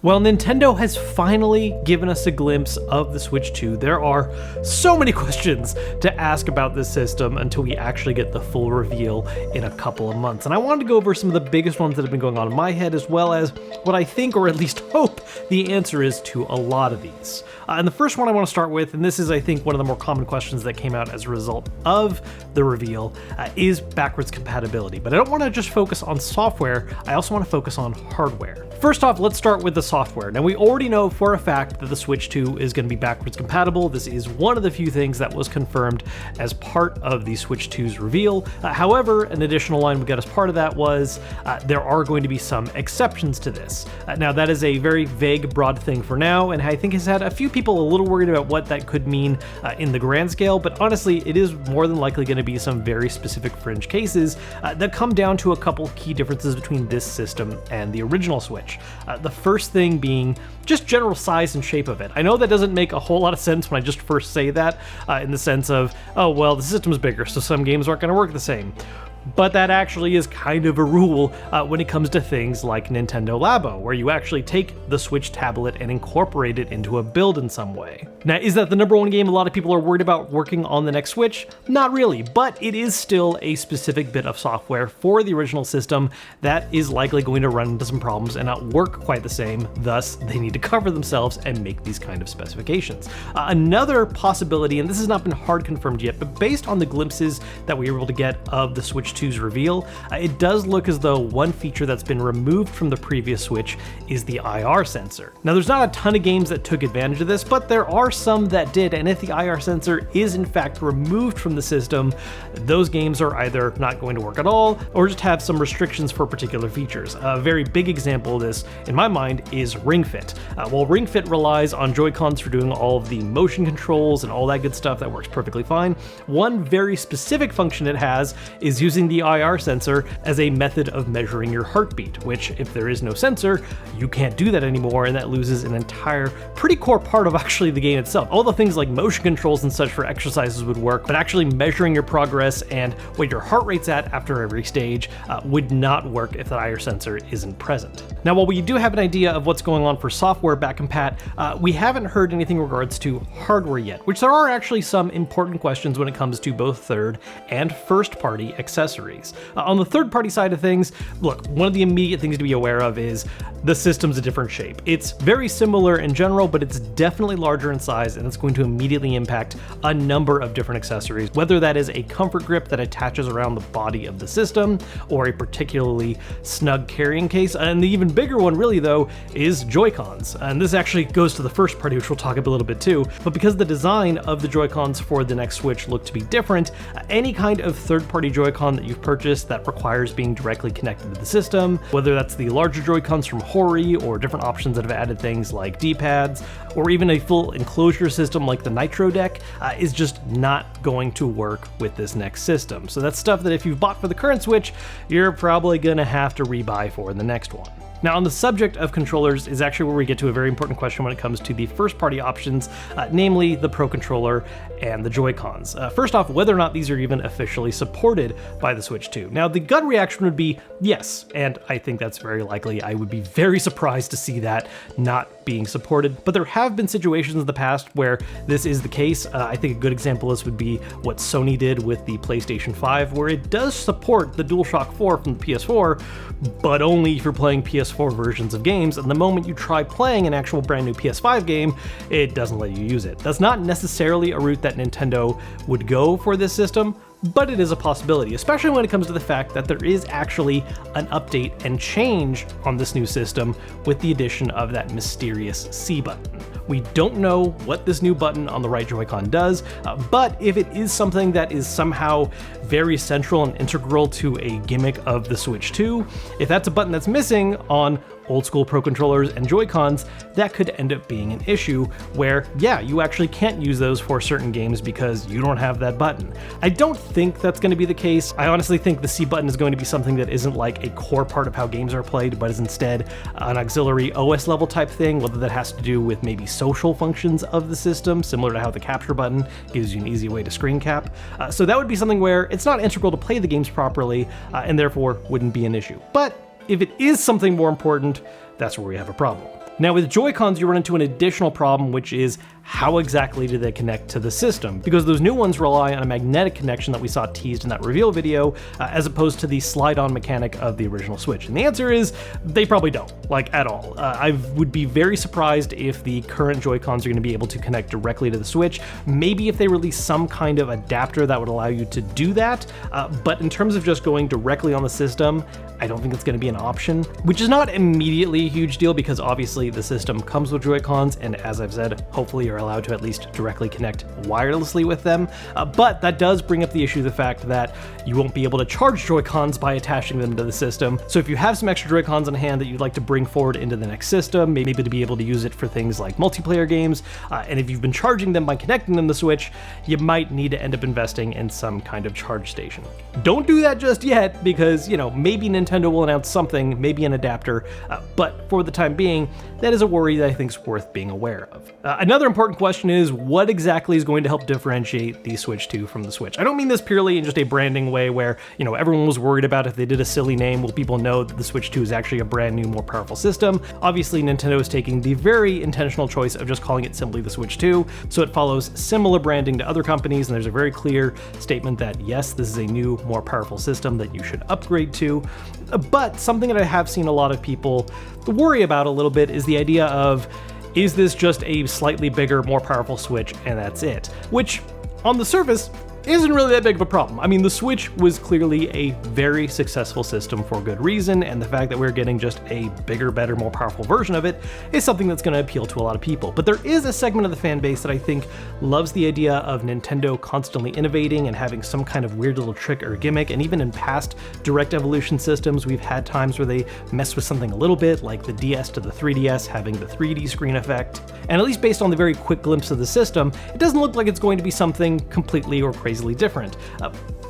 Well, Nintendo has finally given us a glimpse of the Switch 2. There are so many questions to ask about this system until we actually get the full reveal in a couple of months. And I wanted to go over some of the biggest ones that have been going on in my head, as well as what I think, or at least hope, the answer is to a lot of these. And the first one I want to start with, and this is, I think, one of the more common questions that came out as a result of the reveal, is backwards compatibility. But I don't want to just focus on software, I also want to focus on hardware. First off, let's start with the software. Now, we already know for a fact that the Switch 2 is going to be backwards compatible. This is one of the few things that was confirmed as part of the Switch 2's reveal. However, an additional line we got as part of that was there are going to be some exceptions to this. Now, that is a very vague, broad thing for now, and I think has had a few people a little worried about what that could mean in the grand scale, but honestly, it is more than likely going to be some very specific fringe cases that come down to a couple key differences between this system and the original Switch. The first thing being just general size and shape of it. I know that doesn't make a whole lot of sense when I just first say that, in the sense of, oh, well, the system's bigger, so some games aren't going to work the same. But that actually is kind of a rule when it comes to things like Nintendo Labo, where you actually take the Switch tablet and incorporate it into a build in some way. Now, is that the number one game a lot of people are worried about working on the next Switch? Not really, but it is still a specific bit of software for the original system that is likely going to run into some problems and not work quite the same, thus they need to cover themselves and make these kind of specifications. Another possibility, and this has not been hard confirmed yet, but based on the glimpses that we were able to get of the Switch 2's reveal, it does look as though one feature that's been removed from the previous Switch is the IR sensor. Now, there's not a ton of games that took advantage of this, but there are some that did, and if the IR sensor is in fact removed from the system, those games are either not going to work at all, or just have some restrictions for particular features. A very big example of this, in my mind, is Ring Fit. While Ring Fit relies on Joy-Cons for doing all of the motion controls and all that good stuff that works perfectly fine, one very specific function it has is using the IR sensor as a method of measuring your heartbeat, which, if there is no sensor, you can't do that anymore, and that loses an entire, pretty core part of actually the game itself. All the things like motion controls and such for exercises would work, but actually measuring your progress and what your heart rate's at after every stage would not work if the IR sensor isn't present. Now, while we do have an idea of what's going on for software back compat, we haven't heard anything in regards to hardware yet, which there are actually some important questions when it comes to both third and first party accessories. On the third party side of things, look, one of the immediate things to be aware of is the system's a different shape. It's very similar in general, but it's definitely larger in size, and it's going to immediately impact a number of different accessories, whether that is a comfort grip that attaches around the body of the system, or a particularly snug carrying case. And the even bigger one really though is Joy-Cons. And this actually goes to the first party, which we'll talk a little bit too, but because the design of the Joy-Cons for the next Switch look to be different, any kind of third-party Joy-Con that you've purchased that requires being directly connected to the system, whether that's the larger Joy-Cons from Hori or different options that have added things like D-pads, or even a full enclosure system like the Nitro deck, is just not going to work with this next system. So that's stuff that if you've bought for the current Switch, you're probably gonna have to rebuy for the next one. Now, on the subject of controllers is actually where we get to a very important question when it comes to the first-party options, namely the Pro Controller and the Joy-Cons. First off, whether or not these are even officially supported by the Switch 2. Now, the gut reaction would be yes, and I think that's very likely. I would be very surprised to see that not being supported, but there have been situations in the past where this is the case. I think a good example of this would be what Sony did with the PlayStation 5, where it does support the DualShock 4 from the PS4, but only if you're playing PS4 versions of games, and the moment you try playing an actual brand new PS5 game, it doesn't let you use it. That's not necessarily a route that Nintendo would go for this system, but it is a possibility, especially when it comes to the fact that there is actually an update and change on this new system with the addition of that mysterious C button. We don't know what this new button on the right Joy-Con does, but if it is something that is somehow very central and integral to a gimmick of the Switch 2, if that's a button that's missing on old school Pro Controllers and Joy-Cons, that could end up being an issue where, yeah, you actually can't use those for certain games because you don't have that button. I don't think that's going to be the case. I honestly think the C button is going to be something that isn't like a core part of how games are played, but is instead an auxiliary OS level type thing, whether that has to do with maybe social functions of the system, similar to how the capture button gives you an easy way to screen cap. So that would be something where it's not integral to play the games properly, and therefore wouldn't be an issue. But if it is something more important, that's where we have a problem. Now with Joy-Cons, you run into an additional problem, which is how exactly do they connect to the system? Because those new ones rely on a magnetic connection that we saw teased in that reveal video, as opposed to the slide-on mechanic of the original Switch. And the answer is, they probably don't, like at all. I would be very surprised if the current Joy-Cons are going to be able to connect directly to the Switch. Maybe if they release some kind of adapter that would allow you to do that, but in terms of just going directly on the system, I don't think it's going to be an option, which is not immediately a huge deal because obviously the system comes with Joy-Cons, and as I've said, hopefully you're allowed to at least directly connect wirelessly with them. But that does bring up the issue of the fact that you won't be able to charge Joy-Cons by attaching them to the system. So if you have some extra Joy-Cons on hand that you'd like to bring forward into the next system, maybe to be able to use it for things like multiplayer games, and if you've been charging them by connecting them to the Switch, you might need to end up investing in some kind of charge station. Don't do that just yet because, maybe Nintendo will announce something, maybe an adapter, but for the time being, that is a worry that I think is worth being aware of. Another important question is, what exactly is going to help differentiate the Switch 2 from the Switch? I don't mean this purely in just a branding way where, everyone was worried about if they did a silly name, will people know that the Switch 2 is actually a brand new, more powerful system? Obviously, Nintendo is taking the very intentional choice of just calling it simply the Switch 2, so it follows similar branding to other companies, and there's a very clear statement that yes, this is a new, more powerful system that you should upgrade to. But something that I have seen a lot of people worry about a little bit is the idea of, is this just a slightly bigger, more powerful Switch and that's it? Which, on the surface, isn't really that big of a problem. I mean, the Switch was clearly a very successful system for good reason, and the fact that we're getting just a bigger, better, more powerful version of it is something that's going to appeal to a lot of people. But there is a segment of the fan base that I think loves the idea of Nintendo constantly innovating and having some kind of weird little trick or gimmick, and even in past Direct Evolution systems, we've had times where they mess with something a little bit, like the DS to the 3DS having the 3D screen effect. And at least based on the very quick glimpse of the system, it doesn't look like it's going to be something completely or crazily different.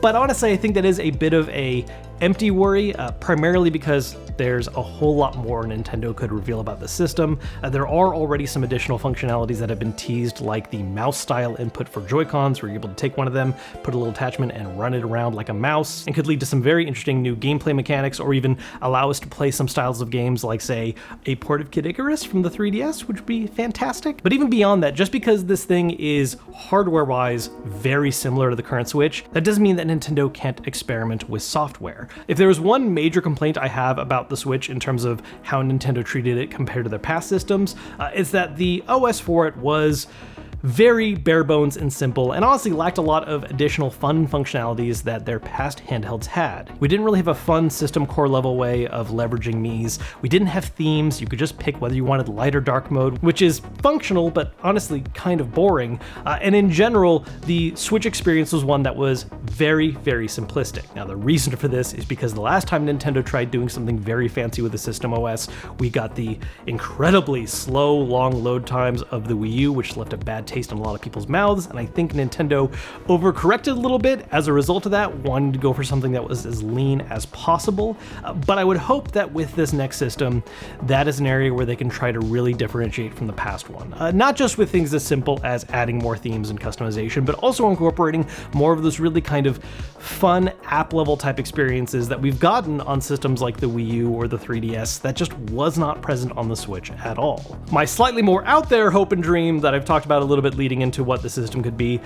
But honestly, I think that is a bit of a empty worry, primarily because there's a whole lot more Nintendo could reveal about the system. There are already some additional functionalities that have been teased, like the mouse-style input for Joy-Cons, where you're able to take one of them, put a little attachment, and run it around like a mouse, and could lead to some very interesting new gameplay mechanics, or even allow us to play some styles of games like, say, a port of Kid Icarus from the 3DS, which would be fantastic. But even beyond that, just because this thing is hardware-wise very similar to the current Switch, that doesn't mean that Nintendo can't experiment with software. If there was one major complaint I have about the Switch in terms of how Nintendo treated it compared to their past systems, it's that the OS for it was very bare bones and simple, and honestly lacked a lot of additional fun functionalities that their past handhelds had. We didn't really have a fun system core level way of leveraging Mii's. We didn't have themes. You could just pick whether you wanted light or dark mode, which is functional, but honestly kind of boring. And in general, the Switch experience was one that was very, very simplistic. Now, the reason for this is because the last time Nintendo tried doing something very fancy with the system OS, we got the incredibly slow, long load times of the Wii U, which left a bad taste in a lot of people's mouths, and I think Nintendo overcorrected a little bit as a result of that, wanting to go for something that was as lean as possible. But I would hope that with this next system, that is an area where they can try to really differentiate from the past one. Not just with things as simple as adding more themes and customization, but also incorporating more of those really kind of fun app-level type experiences that we've gotten on systems like the Wii U or the 3DS that just was not present on the Switch at all. My slightly more out there hope and dream that I've talked about a little bit leading into what the system could be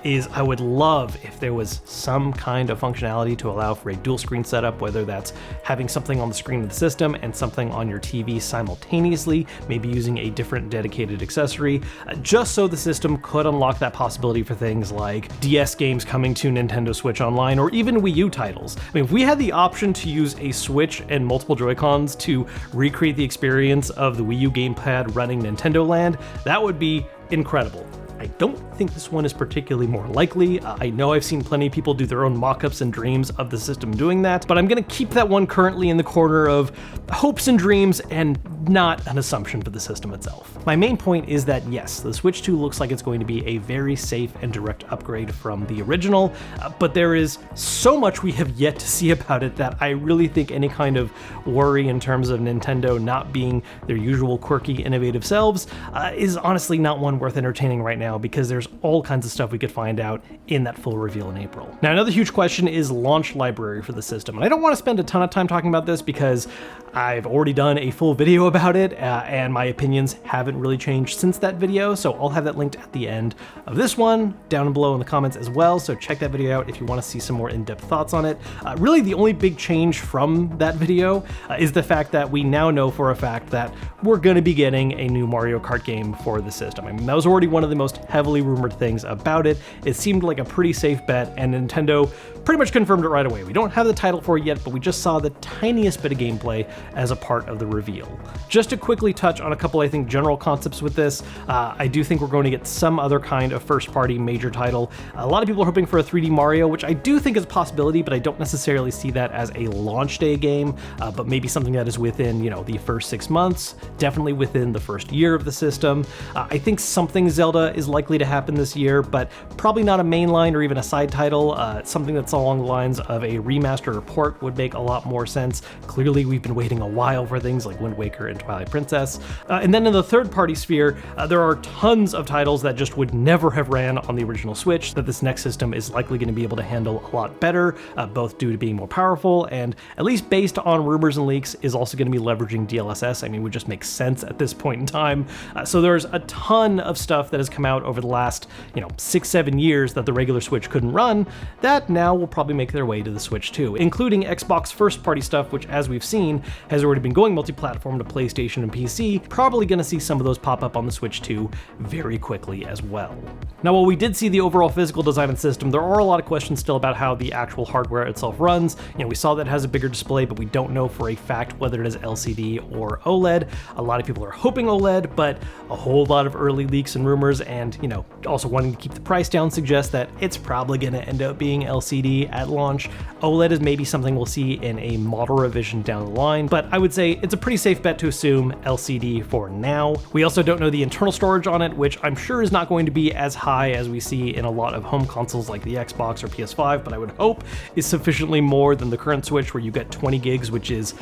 is I would love if there was some kind of functionality to allow for a dual screen setup, whether that's having something on the screen of the system and something on your TV simultaneously, maybe using a different dedicated accessory, just so the system could unlock that possibility for things like DS games coming to Nintendo Switch Online, or even Wii U titles. I mean, if we had the option to use a Switch and multiple Joy-Cons to recreate the experience of the Wii U gamepad running Nintendo Land, that would be incredible. I don't think this one is particularly more likely. I know I've seen plenty of people do their own mock-ups and dreams of the system doing that, but I'm gonna keep that one currently in the corner of hopes and dreams and not an assumption for the system itself. My main point is that yes, the Switch 2 looks like it's going to be a very safe and direct upgrade from the original, but there is so much we have yet to see about it that I really think any kind of worry in terms of Nintendo not being their usual quirky, innovative selves is honestly not one worth entertaining right now, because there's all kinds of stuff we could find out in that full reveal in April. Now, another huge question is launch library for the system. And I don't want to spend a ton of time talking about this because I've already done a full video about it, and my opinions haven't really changed since that video, so I'll have that linked at the end of this one, down below in the comments as well, so check that video out if you want to see some more in-depth thoughts on it. Really, the only big change from that video is the fact that we now know for a fact that we're going to be getting a new Mario Kart game for the system. I mean, that was already one of the most heavily rumored things about it. It seemed like a pretty safe bet, and Nintendo pretty much confirmed it right away. We don't have the title for it yet, but we just saw the tiniest bit of gameplay as a part of the reveal. Just to quickly touch on a couple, I think, general concepts with this, I do think we're going to get some other kind of first-party major title. A lot of people are hoping for a 3D Mario, which I do think is a possibility, but I don't necessarily see that as a launch day game, but maybe something that is within, you know, the first 6 months, definitely within the first year of the system. I think something Zelda is likely to happen this year, but probably not a mainline or even a side title. Something that's along the lines of a remaster or port would make a lot more sense. Clearly, we've been waiting a while for things like Wind Waker and Twilight Princess. And then in the third-party sphere, there are tons of titles that just would never have ran on the original Switch that this next system is likely going to be able to handle a lot better, both due to being more powerful and, at least based on rumors and leaks, is also going to be leveraging DLSS. I mean, it would just make sense at this point in time. So there's a ton of stuff that has come out over the last, 6-7 years that the regular Switch couldn't run that now will probably make their way to the Switch too, including Xbox first-party stuff, which, as we've seen, has already been going multi-platform to PlayStation and PC. Probably going to see some of those pop up on the Switch too very quickly as well. Now, while we did see the overall physical design and system, there are a lot of questions still about how the actual hardware itself runs. We saw that it has a bigger display, but we don't know for a fact whether it is LCD or OLED. A lot of people are hoping OLED, but a whole lot of early leaks and rumors and, also wanting to keep the price down suggest that it's probably going to end up being LCD at launch. OLED is maybe something we'll see in a model revision down the line, but I would say it's a pretty safe bet to assume LCD for now. We also don't know the internal storage on it, which I'm sure is not going to be as high as we see in a lot of home consoles like the Xbox or PS5, but I would hope is sufficiently more than the current Switch, where you get 20 gigs, which is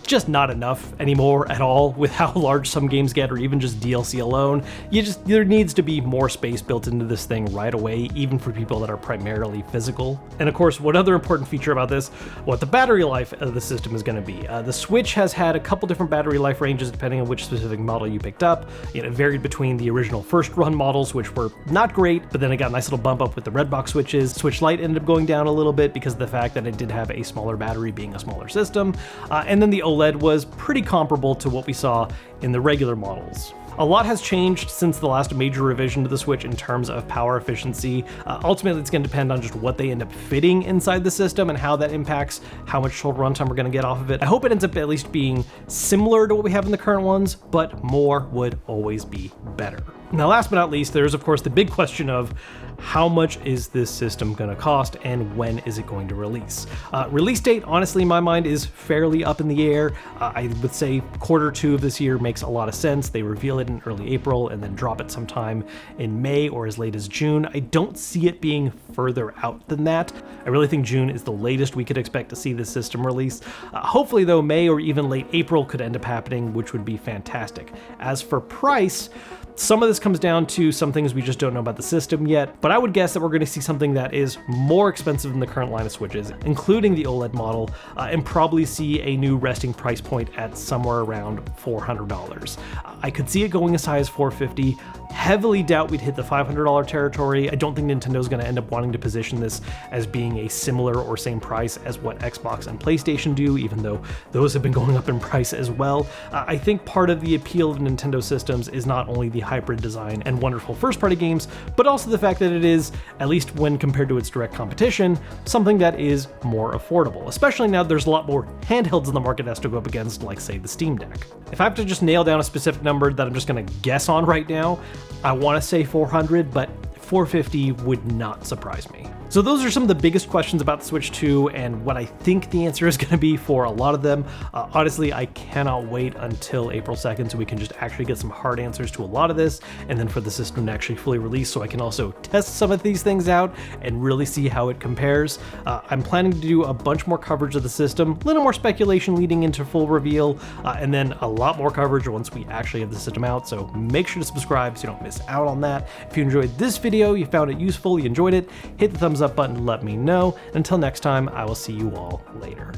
just not enough anymore at all with how large some games get, or even just DLC alone. There needs to be more space built into this thing right away, even for people that are primarily physical. And of course, one other important feature about this, what the battery life of the system is going to be. The Switch has had a couple different battery life ranges depending on which specific model you picked up. It varied between the original first run models, which were not great, but then it got a nice little bump up with the Redbox Switches. Switch Lite ended up going down a little bit because of the fact that it did have a smaller battery, being a smaller system. And then the OLED was pretty comparable to what we saw in the regular models. A lot has changed since the last major revision to the Switch in terms of power efficiency. Ultimately, it's going to depend on just what they end up fitting inside the system and how that impacts how much total runtime we're going to get off of it. I hope it ends up at least being similar to what we have in the current ones, but more would always be better. Now, last but not least, there's of course the big question of how much is this system going to cost and when is it going to release? Release date, honestly, in my mind, is fairly up in the air. I would say Q2 of this year makes a lot of sense. They reveal it in early April and then drop it sometime in May or as late as June. I don't see it being further out than that. I really think June is the latest we could expect to see this system released. Hopefully, though, May or even late April could end up happening, which would be fantastic. As for price, some of this comes down to some things we just don't know about the system yet, but I would guess that we're going to see something that is more expensive than the current line of Switches, including the OLED model, and probably see a new resting price point at somewhere around $400. I could see it going as high as $450. Heavily doubt we'd hit the $500 territory. I don't think Nintendo's going to end up wanting to position this as being a similar or same price as what Xbox and PlayStation do, even though those have been going up in price as well. I think part of the appeal of Nintendo systems is not only the hybrid design and wonderful first-party games, but also the fact that it is, at least when compared to its direct competition, something that is more affordable, especially now there's a lot more handhelds in the market has to go up against, like, say, the Steam Deck. If I have to just nail down a specific number that I'm just going to guess on right now, I want to say 400, but 450 would not surprise me. So those are some of the biggest questions about the Switch 2 and what I think the answer is going to be for a lot of them. Honestly, I cannot wait until April 2nd so we can just actually get some hard answers to a lot of this, and then for the system to actually fully release so I can also test some of these things out and really see how it compares. I'm planning to do a bunch more coverage of the system, a little more speculation leading into full reveal, and then a lot more coverage once we actually have the system out, so make sure to subscribe so you don't miss out on that. If you enjoyed this video, you found it useful, you enjoyed it, hit the thumbs up button to let me know. Until next time, I will see you all later.